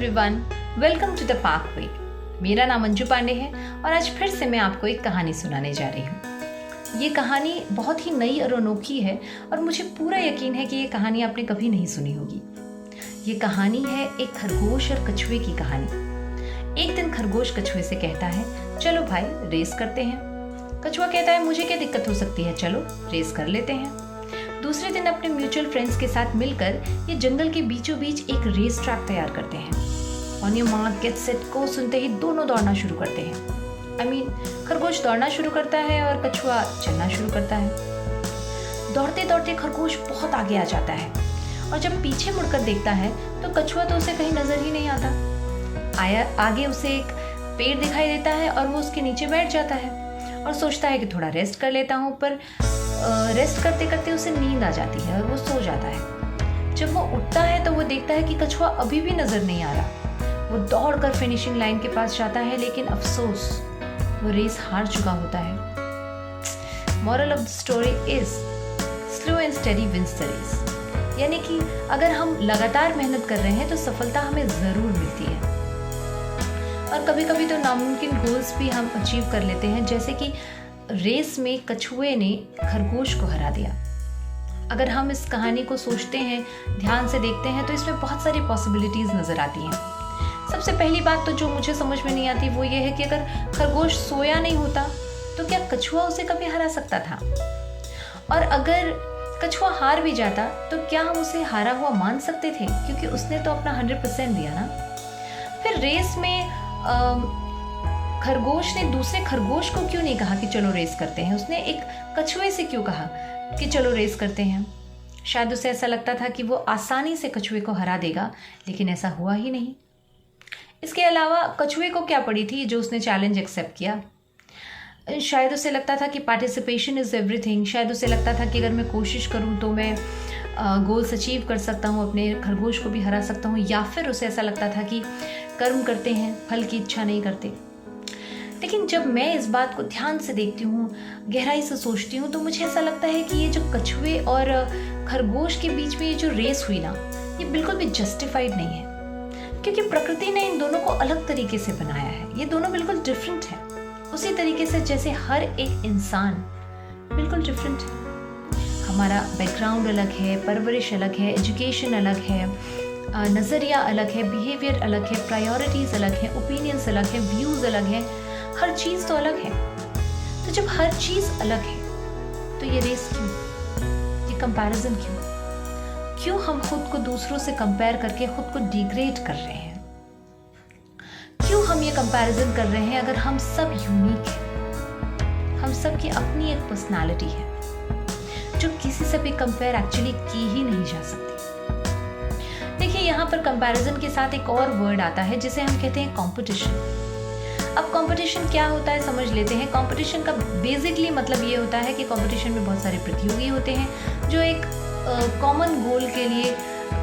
Everyone, welcome to the Parkway. मेरा नाम अंजू पांडे है और आज फिर से मैं आपको एक कहानी सुनाने जा रही हूँ। ये कहानी बहुत ही नई और अनोखी है और मुझे पूरा यकीन है कि ये कहानी आपने कभी नहीं सुनी होगी। ये कहानी है एक खरगोश और कछुए की कहानी। एक दिन खरगोश कछुए से कहता है, चलो भाई रेस करते हैं। कछुआ कहता है, मुझे क्या दिक्कत हो सकती है, चलो रेस कर लेते हैं। दूसरे दिन अपने म्यूचुअल फ्रेंड्स के साथ मिलकर ये जंगल के बीचों बीच एक रेस ट्रैक तैयार करते हैं। On your mark get set को सुनते ही दोनों दौड़ना शुरू करते हैं। खरगोश दौड़ना शुरू करता है और कछुआ चलना शुरू करता है। दौड़ते दौड़ते खरगोश बहुत आगे आ जाता है और जब पीछे मुड़कर देखता है तो कछुआ तो उसे कहीं नजर ही नहीं आता। आगे उसे एक पेड़ दिखाई देता है और वो उसके नीचे बैठ जाता है और सोचता है कि थोड़ा रेस्ट कर लेता हूँ, पर रेस्ट करते करते उसे नींद आ जाती है और वो सो जाता है। जब वो उठता है तो वो देखता है कि कछुआ अभी भी नजर नहीं आ रहा। वो दौड़कर फिनिशिंग लाइन के पास जाता है, लेकिन अफसोस वो रेस हार चुका होता है। Moral of the story is slow and steady wins the race. यानी कि अगर हम लगातार मेहनत कर रहे हैं तो सफलता हमें जरूर मिलती है। और कभी कभी तो नामुमकिन गोल्स भी हम अचीव कर लेते हैं, जैसे कि रेस में कछुए ने खरगोश को हरा दिया। अगर हम इस कहानी को सोचते हैं, ध्यान से देखते हैं, तो इसमें बहुत सारी पॉसिबिलिटीज नजर आती हैं। सबसे पहली बात तो जो मुझे समझ में नहीं आती वो ये है कि अगर खरगोश सोया नहीं होता तो क्या कछुआ उसे कभी हरा सकता था? और अगर कछुआ हार भी जाता तो क्या हम उसे हारा हुआ मान सकते थे, क्योंकि उसने तो अपना 100% दिया ना। फिर रेस में खरगोश ने दूसरे खरगोश को क्यों नहीं कहा कि चलो रेस करते हैं? उसने एक कछुए से क्यों कहा कि चलो रेस करते हैं? शायद उसे ऐसा लगता था कि वो आसानी से कछुए को हरा देगा, लेकिन ऐसा हुआ ही नहीं। इसके अलावा कछुए को क्या पड़ी थी जो उसने चैलेंज एक्सेप्ट किया? शायद उसे लगता था कि पार्टिसिपेशन इज़ एवरीथिंग। शायद उसे लगता था कि अगर मैं कोशिश करूं तो मैं गोल्स अचीव कर सकता हूं, अपने खरगोश को भी हरा सकता हूं। या फिर उसे ऐसा लगता था कि कर्म करते हैं, फल की इच्छा नहीं करते। लेकिन जब मैं इस बात को ध्यान से देखती हूँ, गहराई से सोचती हूँ, तो मुझे ऐसा लगता है कि ये जो कछुए और खरगोश के बीच में ये जो रेस हुई ना, ये बिल्कुल भी जस्टिफाइड नहीं है, क्योंकि प्रकृति ने इन दोनों को अलग तरीके से बनाया है। ये दोनों बिल्कुल डिफरेंट हैं, उसी तरीके से जैसे हर एक इंसान बिल्कुल डिफरेंट है। हमारा बैकग्राउंड अलग है, परवरिश अलग है, एजुकेशन अलग है, नज़रिया अलग है, बिहेवियर अलग है, प्रायोरिटीज़ अलग है, ओपिनियंस अलग है, व्यूज़ अलग है, हर चीज़ तो अलग है। तो जब हर चीज़ अलग है तो ये रेस क्यों, ये कंपैरिजन क्यों? क्यों हम खुद को दूसरों से कंपेयर करके खुद को डिग्रेड कर रहे हैं? क्यों हम ये कंपैरिजन कर रहे हैं अगर हम सब यूनिक हैं? हम सब की अपनी एक पर्सनालिटी है जो किसी से भी कंपेयर एक्चुअली की ही नहीं जा सकती। देखिए, यहाँ पर कंपैरिजन के साथ एक और वर्ड आता है जिसे हम कहते हैं कंपटीशन। अब कंपटीशन क्या होता है समझ लेते हैं। कंपटीशन का बेसिकली मतलब ये होता है कि कंपटीशन में बहुत सारे प्रतियोगी होते हैं जो एक कॉमन गोल के लिए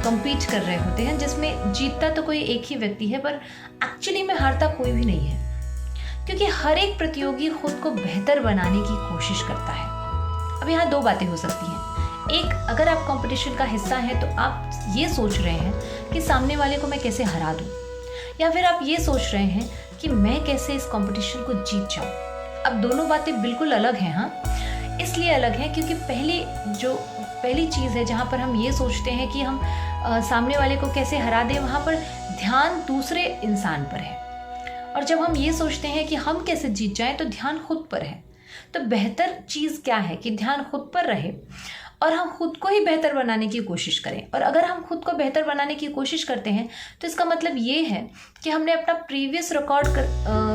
compete कर रहे होते हैं, जिसमें जीतता तो कोई एक ही व्यक्ति है, पर एक्चुअली में हारता कोई भी नहीं है, क्योंकि हर एक प्रतियोगी खुद को बेहतर बनाने की कोशिश करता है। अब यहाँ दो बातें हो सकती हैं। एक, अगर आप कंपटीशन का हिस्सा हैं तो आप ये सोच रहे हैं कि सामने वाले को मैं कैसे हरा दूँ, या फिर आप ये सोच रहे हैं कि मैं कैसे इस कंपटीशन को जीत जाऊँ। अब दोनों बातें बिल्कुल अलग हैं। हाँ, इसलिए अलग हैं क्योंकि पहली चीज़ है जहाँ पर हम ये सोचते हैं कि हम सामने वाले को कैसे हरा दें, वहाँ पर ध्यान दूसरे इंसान पर है। और जब हम ये सोचते हैं कि हम कैसे जीत जाएं तो ध्यान खुद पर है। तो बेहतर चीज़ क्या है कि ध्यान खुद पर रहे और हम खुद को ही बेहतर बनाने की कोशिश करें। और अगर हम खुद को बेहतर बनाने की कोशिश करते हैं तो इसका मतलब ये है कि हमने अपना प्रीवियस रिकॉर्ड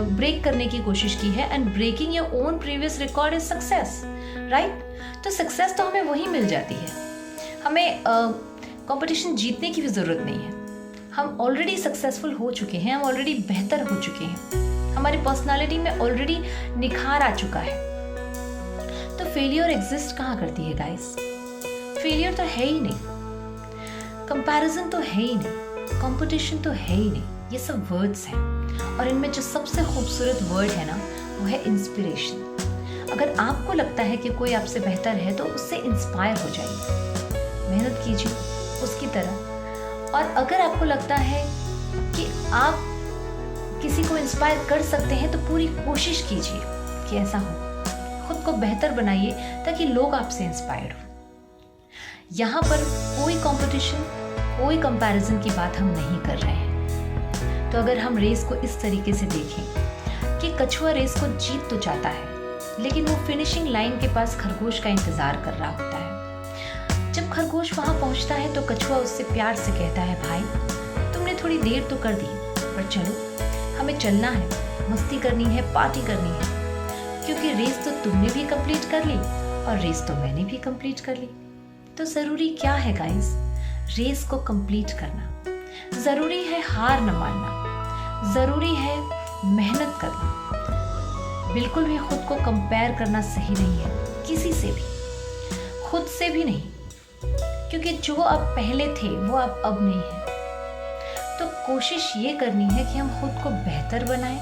ब्रेक करने की कोशिश की है। And breaking your own previous record is success, right? तो सक्सेस तो हमें वही मिल जाती है। हमें कंपटीशन जीतने की भी ज़रूरत नहीं है। हम ऑलरेडी सक्सेसफुल हो चुके हैं, हम ऑलरेडी बेहतर हो चुके हैं, हमारी पर्सनालिटी में ऑलरेडी निखार आ चुका है। तो फेलियर एग्जिस्ट कहाँ करती है गाइस? फेलियर तो है ही नहीं, कंपैरिजन तो है ही नहीं, कंपटीशन तो है ही नहीं। ये सब वर्ड्स हैं और इनमें जो सबसे खूबसूरत वर्ड है ना, वो है इंस्पिरेशन। अगर आपको लगता है कि कोई आपसे बेहतर है तो उससे इंस्पायर हो जाइए, मेहनत कीजिए उसकी तरह। और अगर आपको लगता है कि आप किसी को इंस्पायर कर सकते हैं तो पूरी कोशिश कीजिए कि ऐसा हो। खुद को बेहतर बनाइए ताकि लोग आपसे इंस्पायर्ड हो। यहाँ पर कोई कंपटीशन, कोई कंपैरिजन की बात हम नहीं कर रहे हैं। तो अगर हम रेस को इस तरीके से देखें कि कछुआ रेस को जीत तो चाहता है, लेकिन वो फिनिशिंग लाइन के पास खरगोश का इंतजार कर रहा होता है। जब खरगोश वहां पहुंचता है तो कछुआ उससे प्यार से कहता है, भाई तुमने थोड़ी देर तो कर दी, पर चलो हमें चलना है, मस्ती करनी है, पार्टी करनी है, क्योंकि रेस तो तुमने भी कंप्लीट कर ली और रेस तो मैंने भी कंप्लीट कर ली। तो ज़रूरी क्या है गाइस? रेस को कंप्लीट करना। ज़रूरी है हार न मानना, ज़रूरी है मेहनत करना। बिल्कुल भी खुद को कंपेयर करना सही नहीं है, किसी से भी, खुद से भी नहीं, क्योंकि जो आप पहले थे वो आप अब नहीं है। तो कोशिश ये करनी है कि हम खुद को बेहतर बनाएं,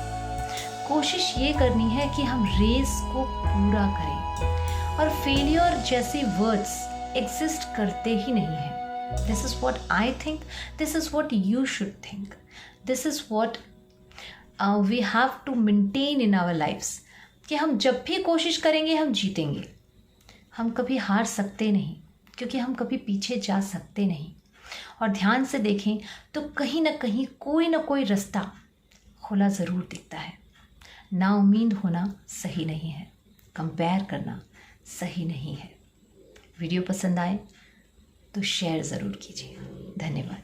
कोशिश ये करनी है कि हम रेस को पूरा करें। और फेलियर जैसे वर्ड्स एग्जिस्ट करते ही नहीं हैं। This is what I think, this is what you should think, this is what we have to maintain in our lifes, कि हम जब भी कोशिश करेंगे हम जीतेंगे। हम कभी हार सकते नहीं, क्योंकि हम कभी पीछे जा सकते नहीं। और ध्यान से देखें तो कहीं ना कहीं कोई ना कोई रास्ता खुला ज़रूर दिखता है। नाउम्मीद होना सही नहीं है, कंपेयर करना सही नहीं है। वीडियो पसंद आए तो शेयर ज़रूर कीजिए। धन्यवाद।